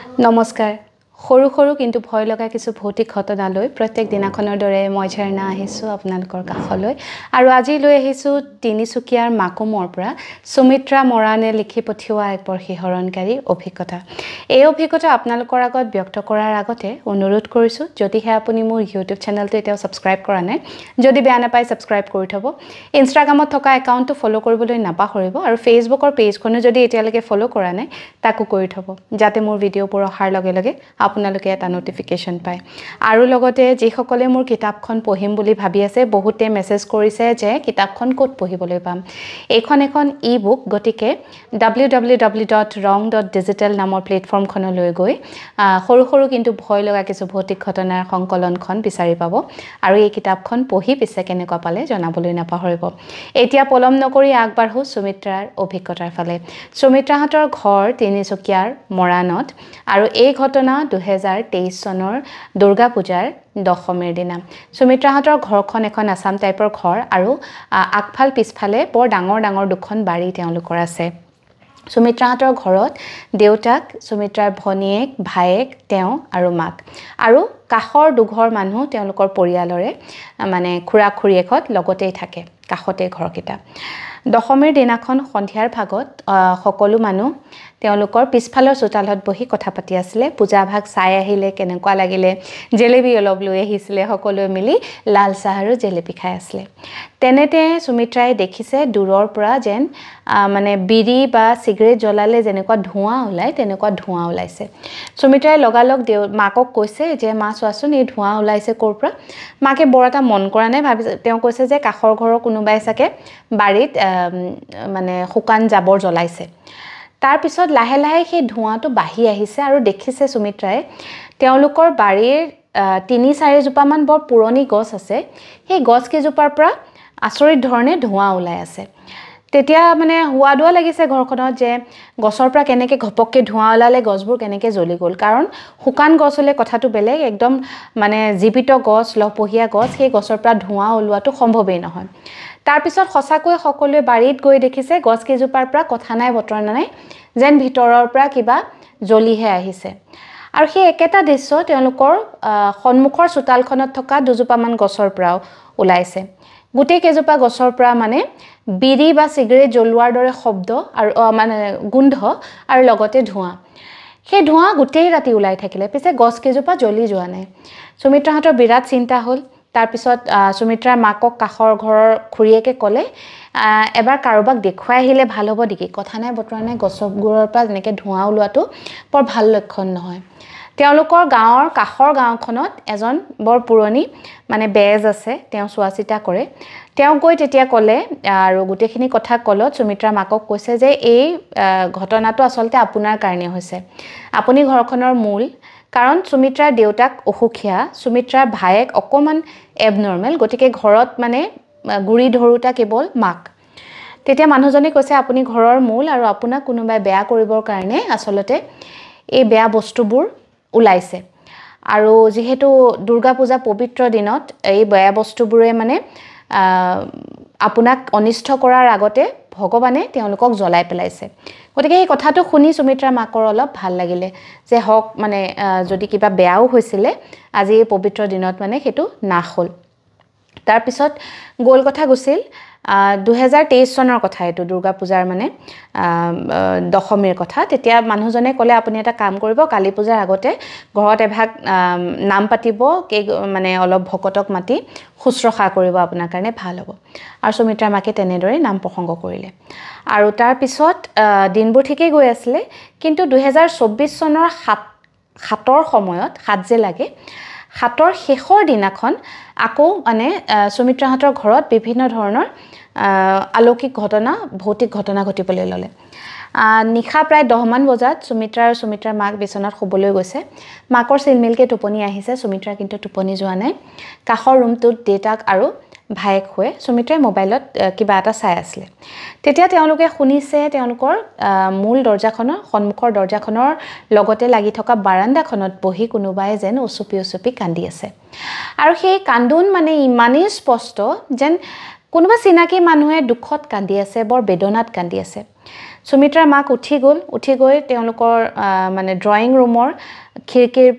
নমস্কাৰ সৰু সৰু কিন্তু ভয় লগা কিছু ভৌতিক ঘটনালৈ প্ৰত্যেক দিনাখনৰ দৰে মই ঝৰ্ণা আহিছোঁ আপোনালোকৰ কাষলৈ আৰু আজি লৈ আহিছোঁ তিনিচুকীয়াৰ মাকুমৰ পৰা সুমিত্ৰা মৰাণে লিখি পঠিওৱা এক বৰ শিহৰণকাৰী অভিজ্ঞতা এই অভিজ্ঞতা আপোনালোকৰ আগত ব্যক্ত কৰাৰ আগতে অনুৰোধ কৰিছোঁ যদিহে আপুনি মোৰ ইউটিউব চেনেলটো এতিয়াও সাবস্ক্ৰাইব কৰা নাই যদি বেয়া নাপায় সাবস্ক্ৰাইব কৰি থব ইনষ্টাগ্ৰামত থকা একাউণ্টটো ফলো কৰিবলৈ নাপাহৰিব আৰু ফেচবুকৰ পেজখনো যদি এতিয়ালৈকে ফলো কৰা নাই তাকো কৰি থব যাতে মোৰ ভিডিঅ'বোৰ অহাৰ লগে লগে আপোনালোকে এটা নোটিফিকেশন পায় আৰু লগতে যিসকলে মোৰ কিতাপখন পঢ়িম বুলি ভাবি আছে বহুতে মেছেজ কৰিছে যে কিতাপখন ক'ত পঢ়িবলৈ পাম এইখন এখন ই-বুক গতিকে www.rong.digital নামৰ প্লেটফৰ্মখনলৈ গৈ সৰু সৰু কিন্তু ভয় লগা কিছু ভৌতিক ঘটনাৰ সংকলনখন বিচাৰি পাব আৰু এই কিতাপখন পঢ়ি পিছে কেনেকুৱা পালে জনাবলৈ নাপাহৰিব এতিয়া পলম নকৰি আগবাঢ়ো সুমিত্ৰাৰ অভিজ্ঞতাৰ ফালে সুমিত্ৰাহঁতৰ ঘৰ তিনিচুকীয়াৰ মৰাণত আৰু এই ঘটনা 2023 চনৰ দুৰ্গা পূজাৰ দশমীৰ দিনা সুমিত্ৰাহঁতৰ ঘৰখন এখন আসাম টাইপৰ ঘৰ আৰু আগফাল পিছফালে বৰ ডাঙৰ ডাঙৰ দুখন বাৰী তেওঁলোকৰ আছে সুমিত্ৰাহঁতৰ ঘৰত দেউতাক সুমিত্ৰাৰ ভনীয়েক ভায়েক তেওঁ আৰু মাক আৰু কাষৰ দুঘৰ মানুহ তেওঁলোকৰ পৰিয়ালৰে মানে খুৰা খুৰীয়েকত লগতেই থাকে কাষতে ঘৰকিটা দশমীৰ দিনাখন সন্ধিয়াৰ ভাগত সকলো মানুহ তেওঁলোকৰ পিছফালৰ চোতালত বহি কথা পাতি আছিলে পূজা ভাগ চাই আহিলে কেনেকুৱা লাগিলে জেলেবি অলপ লৈ আহিছিলে সকলোৱে মিলি লাল চাহ আৰু জেলেবি খাই আছিলে তেনেতে সুমিত্ৰাই দেখিছে দূৰৰ পৰা যেন মানে বিৰি বা সিগাৰেট জ্বলালে যেনেকুৱা ধোঁৱা ওলাই তেনেকুৱা ধোঁৱা ওলাইছে সুমিত্ৰাই লগালগ মাকক কৈছে যে মা চোৱাচোন এই ধোঁৱা ওলাইছে ক'ৰ পৰা মাকে বৰ এটা মন কৰা নাই ভাবিছে তেওঁ কৈছে যে কাষৰ ঘৰৰ কোনোবাই চাগে বাৰীত মানে শুকান জাবৰ জ্বলাইছে তাৰ পিছত লাহে লাহে সেই ধোঁৱাটো বাঢ়ি আহিছে আৰু দেখিছে সুমিত্ৰাই তেওঁলোকৰ বাৰীৰ 3-4 জোপামান বৰ পুৰণি গছ আছে সেই গছ কেইজোপাৰ পৰা আচৰিত ধৰণে ধোঁৱা ওলাই আছে তেতিয়া মানে হুৱাদুৱা লাগিছে ঘৰখনত যে গছৰ পৰা কেনেকৈ ঘপককে ধোঁৱা ওলালে গছবোৰ কেনেকৈ জ্বলি গ'ল কাৰণ শুকান গছ হলে কথাটো বেলেগ একদম মানে জীৱিত গছ লহপহীয়া গছ সেই গছৰ পৰা ধোঁৱা ওলোৱাটো সম্ভৱেই নহয় তাৰ পিছত সঁচাকৈ সকলোৱে বাৰীত গৈ দেখিছে গছ কেইজোপাৰ পৰা কথা নাই বতৰা নাই যেন ভিতৰৰ পৰা কিবা জ্বলিহে আহিছে আৰু সেই একেটা দৃশ্য তেওঁলোকৰ সন্মুখৰ চোতালখনত থকা দুজোপামান গছৰ পৰাও ওলাইছে গোটেই কেইজোপা গছৰ পৰা মানে বিৰি বা সিগাৰেট জ্বলোৱাৰ দৰে শব্দ আৰু মানে গোন্ধ আৰু লগতে ধোঁৱা সেই ধোঁৱা গোটেই ৰাতি ওলাই থাকিলে পিছে গছ কেইজোপা জ্বলি যোৱা নাই সুমিত্ৰাহঁতৰ বিৰাট চিন্তা হ'ল তাৰ পিছত সুমিত্ৰাৰ মাকক কাষৰ ঘৰৰ খুৰীয়েকে ক'লে এবাৰ কাৰোবাক দেখুৱাই আহিলে ভাল হ'ব নেকি কথা নাই বতৰা নাই গছবোৰৰ পৰা যেনেকৈ ধোঁৱা ওলোৱাটো বৰ ভাল লক্ষণ নহয় তেওঁলোকৰ গাঁৱৰ কাষৰ গাঁওখনত এজন বৰ পুৰণি মানে বেজ আছে তেওঁ চোৱাচিতা কৰে তেওঁ গৈ তেতিয়া ক'লে আৰু গোটেইখিনি কথা ক'লত সুমিত্ৰাৰ মাকক কৈছে যে এই ঘটনাটো আচলতে আপোনাৰ কাৰণে হৈছে আপুনি ঘৰখনৰ মূল কাৰণ সুমিত্ৰাৰ দেউতাক অসুখীয়া সুমিত্ৰাৰ ভায়েক অকমান এবনৰ্মেল গতিকে ঘৰত মানে গুৰি ধৰুটা কেৱল মাক তেতিয়া মানুহজনে কৈছে আপুনি ঘৰৰ মূল আৰু আপোনাক কোনোবাই বেয়া কৰিবৰ কাৰণে আচলতে এই বেয়া বস্তুবোৰ ওলাইছে আৰু যেহেতু দুৰ্গা পূজা পবিত্ৰ দিনত এই বেয়া বস্তুবোৰে মানে আপোনাক অনিষ্ট কৰাৰ আগতে ভগৱানে তেওঁলোকক জ্বলাই পেলাইছে গতিকে এই কথাটো শুনি সুমিত্ৰাৰ মাকৰ অলপ ভাল লাগিলে যে হক মানে যদি কিবা বেয়াও হৈছিলে আজি এই পবিত্ৰ দিনত মানে সেইটো নাশ হ'ল তাৰ পিছত গোল কথা গৈছিল 2023 চনৰ কথা এটো দুৰ্গা পূজাৰ মানে দশমীৰ কথা তেতিয়া মানুহজনে ক'লে আপুনি এটা কাম কৰিব কালী পূজাৰ আগতে ঘৰত এভাগ নাম পাতিব মানে অলপ ভকতক মাতি শুশ্ৰূষা কৰিব আপোনাৰ কাৰণে ভাল হ'ব আৰু সুমিত্ৰাৰ মাকে তেনেদৰে নাম প্ৰসংগ কৰিলে আৰু তাৰ পিছত দিনবোৰ ঠিকই গৈ আছিল কিন্তু 2024 চনৰ 7ৰ সময়ত 7 যে লাগে 7ৰ শেষৰ দিনাখন আকৌ মানে সুমিত্ৰাহঁতৰ ঘৰত বিভিন্ন ধৰণৰ আলৌকিক ঘটনা ভৌতিক ঘটনা ঘটিবলৈ ল'লে নিখা প্ৰায় 10 মান বজাত সুমিত্ৰাৰ মাক বিছনাত শুবলৈ গৈছে মাকৰ চিলমিলকে টোপনি আহিছে সুমিত্ৰাৰ কিন্তু টোপনি যোৱা নাই কাষৰ ৰুমটোত দেউতাক আৰু ভায়েক হৈ সুমিত্ৰাই মোবাইলত কিবা এটা চাই আছিল তেতিয়া তেওঁলোকে শুনিছে তেওঁলোকৰ মূল দৰজাখনৰ সন্মুখৰ দৰজাখনৰ লগতে লাগি থকা বাৰান্দাখনত বহি কোনোবাই যেন উচুপি কান্দি আছে আৰু সেই কান্দুন মানে ইমানেই স্পষ্ট যেন কোনোবা চিনাকি মানুহে দুখত কান্দি আছে বৰ বেদনাত কান্দি আছে সুমিত্ৰাৰ মাক উঠি গৈ তেওঁলোকৰ মানে ড্ৰয়িং ৰুমৰ খিৰিকীৰ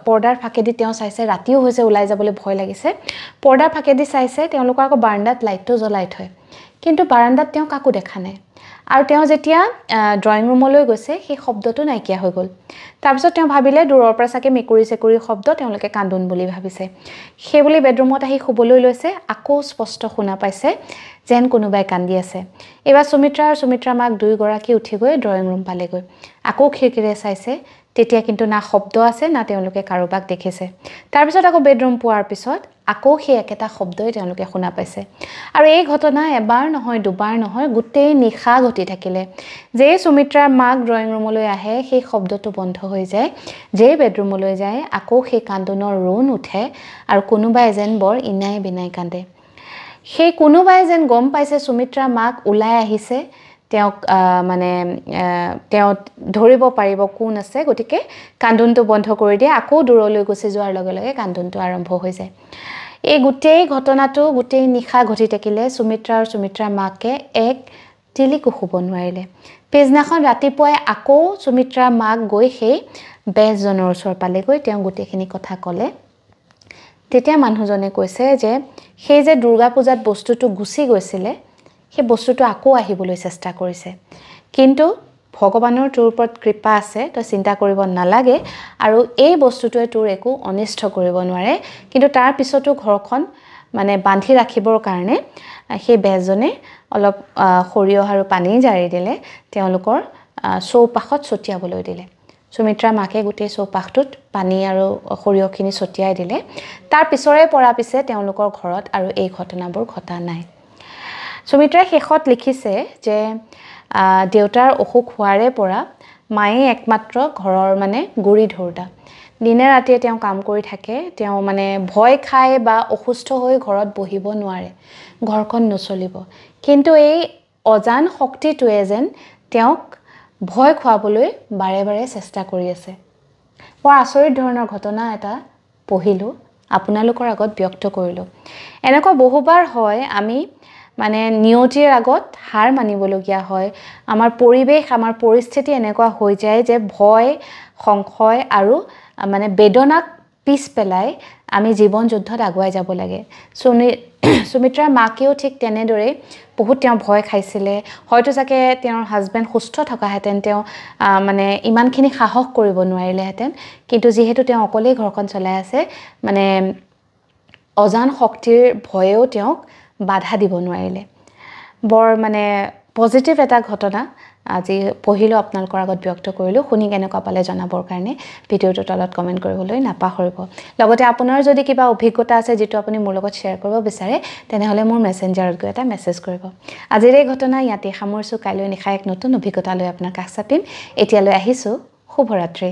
পৰ্দাৰ ফাঁকেদি তেওঁ চাইছে ৰাতিও হৈছে ওলাই যাবলৈ ভয় লাগিছে পৰ্দাৰ ফাঁকেদি চাইছে তেওঁলোকৰ আকৌ বাৰান্দাত লাইটটো জ্বলাই থয় কিন্তু বাৰান্দাত তেওঁ কাকো দেখা নাই আৰু তেওঁ যেতিয়া ড্ৰয়িং ৰুমলৈ গৈছে সেই শব্দটো নাইকিয়া হৈ গ'ল তাৰপিছত তেওঁ ভাবিলে দূৰৰ পৰা চাগে মেকুৰী চেকুৰীৰ শব্দ তেওঁলোকে কান্দোন বুলি ভাবিছে সেই বুলি বেডৰুমত আহি শুবলৈ লৈছে আকৌ স্পষ্ট শুনা পাইছে যেন কোনোবাই কান্দি আছে এবাৰ সুমিত্ৰা আৰু সুমিত্ৰাৰ মাক দুয়োগৰাকী উঠি গৈ ড্ৰয়িং ৰুম পালেগৈ আকৌ খিৰিকীৰে চাইছে তেতিয়া কিন্তু না শব্দ আছে না তেওঁলোকে কাৰোবাক দেখিছে তাৰপিছত আকৌ বেডৰুম পোৱাৰ পিছত আকৌ সেই একেটা শব্দই তেওঁলোকে শুনা পাইছে আৰু এই ঘটনা এবাৰ নহয় দুবাৰ নহয় গোটেই নিশা ঘটি থাকিলে যে সুমিত্ৰাৰ মাক ড্ৰয়িং ৰুমলৈ আহে সেই শব্দটো বন্ধ হৈ যায় যে বেডৰুমলৈ যায় আকৌ সেই কান্দোনৰ ৰুণ উঠে আৰু কোনোবাই যেন বৰ ইনাই বিনাই কান্দে সেই কোনোবাই যেন গম পাইছে সুমিত্ৰাৰ মাক ওলাই আহিছে তেওঁক মানে তেওঁ ধৰিব পাৰিব কোন আছে গতিকে কান্দোনটো বন্ধ কৰি দিয়ে আকৌ দূৰলৈ গুচি যোৱাৰ লগে লগে কান্দোনটো আৰম্ভ হৈ যায় এই গোটেই ঘটনাটো গোটেই নিশা ঘটি থাকিলে সুমিত্ৰা আৰু সুমিত্ৰাৰ মাকে এক তিলিকো শুব নোৱাৰিলে পিছদিনাখন ৰাতিপুৱাই আকৌ সুমিত্ৰাৰ মাক গৈ সেই বেজজনৰ ওচৰ পালেগৈ তেওঁ গোটেইখিনি কথা ক'লে তেতিয়া মানুহজনে কৈছে যে সেই যে দুৰ্গা পূজাত বস্তুটো গুচি গৈছিলে সেই বস্তুটো আকৌ আহিবলৈ চেষ্টা কৰিছে কিন্তু ভগৱানৰ তোৰ ওপৰত কৃপা আছে তই চিন্তা কৰিব নালাগে আৰু এই বস্তুটোৱে তোৰ একো অনিষ্ট কৰিব নোৱাৰে কিন্তু তাৰ পিছতো ঘৰখন মানে বান্ধি ৰাখিবৰ কাৰণে সেই বেজজনে অলপ সৰিয়হ আৰু পানী জাৰি দিলে তেওঁলোকৰ চৌপাশত ছটিয়াবলৈ দিলে সুমিত্ৰাৰ মাকে গোটেই চৌপাশটোত পানী আৰু সৰিয়হখিনি ছটিয়াই দিলে তাৰ পিছৰে পৰা পিছে তেওঁলোকৰ ঘৰত আৰু এই ঘটনাবোৰ ঘটা নাই সুমিত্ৰাই শেষত লিখিছে যে দেউতাৰ অসুখ হোৱাৰে পৰা মায়ে একমাত্ৰ ঘৰৰ মানে গুৰি ধৰোঁতা দিনে ৰাতিয়ে তেওঁ কাম কৰি থাকে তেওঁ মানে ভয় খায় বা অসুস্থ হৈ ঘৰত বহিব নোৱাৰে ঘৰখন নচলিব কিন্তু এই অজান শক্তিটোৱে যেন তেওঁক ভয় খুৱাবলৈ বাৰে বাৰে চেষ্টা কৰি আছে বৰ আচৰিত ধৰণৰ ঘটনা এটা পঢ়িলোঁ আপোনালোকৰ আগত ব্যক্ত কৰিলোঁ এনেকুৱা বহুবাৰ হয় আমি মানে নিয়তিৰ আগত হাৰ মানিবলগীয়া হয় আমাৰ পৰিৱেশ আমাৰ পৰিস্থিতি এনেকুৱা হৈ যায় যে ভয় সংশয় আৰু মানে বেদনাক পিছ পেলাই আমি জীৱন যুদ্ধত আগুৱাই যাব লাগে সুমিত্ৰাৰ মাকেও ঠিক তেনেদৰে বহুত তেওঁ ভয় খাইছিলে হয়তো চাগে তেওঁৰ হাজবেণ্ড সুস্থ থকাহেঁতেন তেওঁ মানে ইমানখিনি সাহস কৰিব নোৱাৰিলেহেঁতেন কিন্তু যিহেতু তেওঁ অকলেই ঘৰখন চলাই আছে মানে অজান শক্তিৰ ভয়েও তেওঁক বাধা দিব নোৱাৰিলে বৰ মানে পজিটিভ এটা ঘটনা আজি পঢ়িলোঁ আপোনালোকৰ আগত ব্যক্ত কৰিলোঁ শুনি কেনেকুৱা পালে জনাবৰ কাৰণে ভিডিঅ'টোৰ তলত কমেণ্ট কৰিবলৈ নাপাহৰিব লগতে আপোনাৰ যদি কিবা অভিজ্ঞতা আছে যিটো আপুনি মোৰ লগত শ্বেয়াৰ কৰিব বিচাৰে তেনেহ'লে মোৰ মেছেঞ্জাৰত গৈ এটা মেছেজ কৰিব আজিৰ এই ঘটনা ইয়াতে সামৰিছোঁ কাইলৈ নিশা এক নতুন অভিজ্ঞতা লৈ আপোনাৰ কাষ চাপিম এতিয়ালৈ আহিছোঁ শুভৰাত্ৰি